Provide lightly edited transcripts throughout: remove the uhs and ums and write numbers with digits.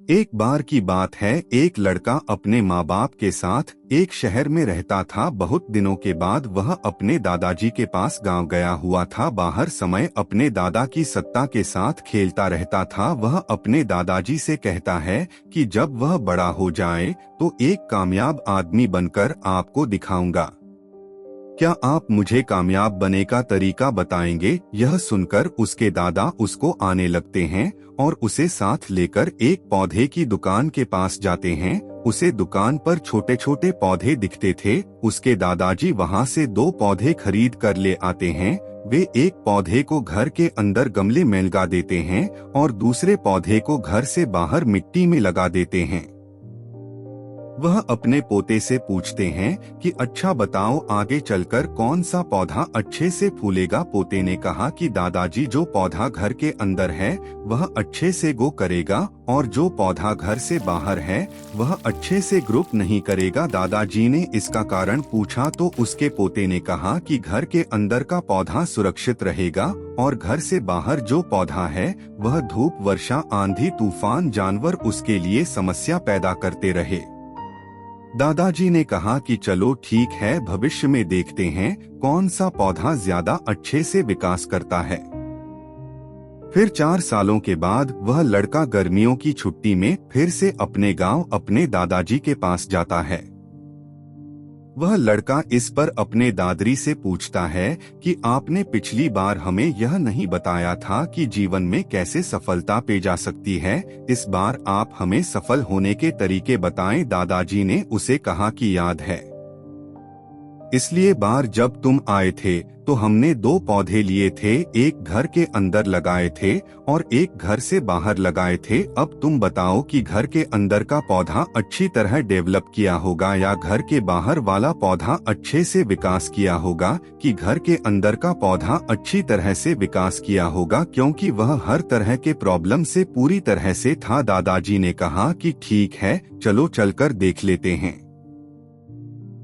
एक बार की बात है, एक लड़का अपने माँ बाप के साथ एक शहर में रहता था। बहुत दिनों के बाद वह अपने दादाजी के पास गांव गया हुआ था। बाहर समय अपने दादा की सत्ता के साथ खेलता रहता था। वह अपने दादाजी से कहता है कि जब वह बड़ा हो जाए तो एक कामयाब आदमी बनकर आपको दिखाऊंगा। क्या आप मुझे कामयाब बनने का तरीका बताएंगे? यह सुनकर उसके दादा उसको आने लगते हैं और उसे साथ लेकर एक पौधे की दुकान के पास जाते हैं। उसे दुकान पर छोटे छोटे पौधे दिखते थे। उसके दादाजी वहां से 2 पौधे खरीद कर ले आते हैं। वे एक पौधे को घर के अंदर गमले में लगा देते हैं और दूसरे पौधे को घर से बाहर मिट्टी में लगा देते हैं। वह अपने पोते से पूछते हैं कि अच्छा बताओ, आगे चलकर कौन सा पौधा अच्छे से फूलेगा। पोते ने कहा कि दादाजी, जो पौधा घर के अंदर है वह अच्छे से ग्रो करेगा और जो पौधा घर से बाहर है वह अच्छे से ग्रो नहीं करेगा। दादाजी ने इसका कारण पूछा तो उसके पोते ने कहा कि घर के अंदर का पौधा सुरक्षित रहेगा और घर से बाहर जो पौधा है वह धूप, वर्षा, आंधी, तूफान, जानवर उसके लिए समस्या पैदा करते रहे। दादाजी ने कहा कि चलो ठीक है, भविष्य में देखते हैं कौन सा पौधा ज्यादा अच्छे से विकास करता है। फिर 4 सालों के बाद वह लड़का गर्मियों की छुट्टी में फिर से अपने गांव अपने दादाजी के पास जाता है। वह लड़का इस पर अपने दादरी से पूछता है कि आपने पिछली बार हमें यह नहीं बताया था कि जीवन में कैसे सफलता पे जा सकती है। इस बार आप हमें सफल होने के तरीके बताएं। दादाजी ने उसे कहा कि याद है, इसलिए बार जब तुम आए थे तो हमने 2 पौधे लिए थे, एक घर के अंदर लगाए थे और एक घर से बाहर लगाए थे। अब तुम बताओ कि घर के अंदर का पौधा अच्छी तरह डेवलप किया होगा या घर के बाहर वाला पौधा अच्छे से विकास किया होगा, कि घर के अंदर का पौधा अच्छी तरह से विकास किया होगा, क्योंकि वह हर तरह के प्रॉब्लम से पूरी तरह से था। दादाजी ने कहा कि ठीक है, चलो चलकर देख लेते हैं।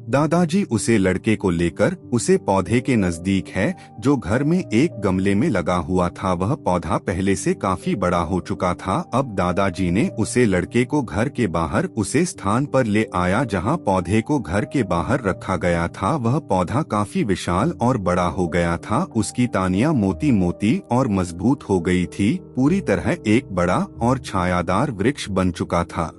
दादाजी उसे लड़के को लेकर उसे पौधे के नजदीक है जो घर में एक गमले में लगा हुआ था। वह पौधा पहले से काफी बड़ा हो चुका था। अब दादाजी ने उसे लड़के को घर के बाहर उसे स्थान पर ले आया जहां पौधे को घर के बाहर रखा गया था। वह पौधा काफी विशाल और बड़ा हो गया था। उसकी टाहनियां मोटी मोटी और मजबूत हो गई थी। पूरी तरह एक बड़ा और छायादार वृक्ष बन चुका था।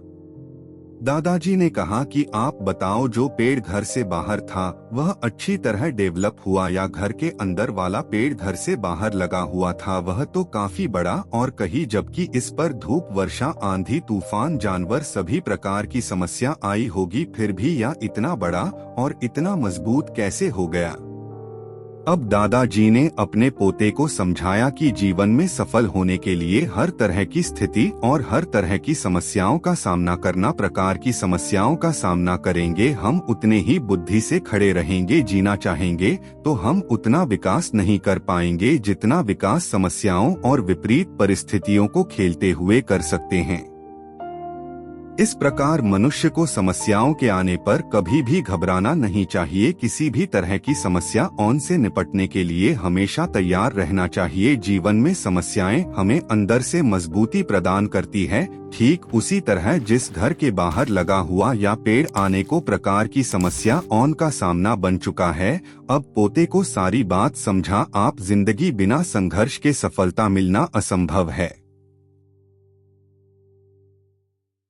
दादाजी ने कहा कि आप बताओ, जो पेड़ घर से बाहर था वह अच्छी तरह डेवलप हुआ या घर के अंदर वाला पेड़ घर से बाहर लगा हुआ था? वह तो काफी बड़ा और कहीं, जबकि इस पर धूप, वर्षा, आंधी, तूफान, जानवर सभी प्रकार की समस्या आई होगी, फिर भी यह इतना बड़ा और इतना मजबूत कैसे हो गया? अब दादाजी ने अपने पोते को समझाया कि जीवन में सफल होने के लिए हर तरह की स्थिति और हर तरह की समस्याओं का सामना करना, प्रकार की समस्याओं का सामना करेंगे हम उतने ही बुद्धि से खड़े रहेंगे। जीना चाहेंगे तो हम उतना विकास नहीं कर पाएंगे जितना विकास समस्याओं और विपरीत परिस्थितियों को खेलते हुए कर सकते हैं। इस प्रकार मनुष्य को समस्याओं के आने पर कभी भी घबराना नहीं चाहिए। किसी भी तरह की समस्या से निपटने के लिए हमेशा तैयार रहना चाहिए। जीवन में समस्याएं हमें अंदर से मजबूती प्रदान करती है। ठीक उसी तरह जिस घर के बाहर लगा हुआ या पेड़ आने को प्रकार की समस्या का सामना बन चुका है। अब पोते को सारी बात समझा। आप जिंदगी बिना संघर्ष के सफलता मिलना असंभव है।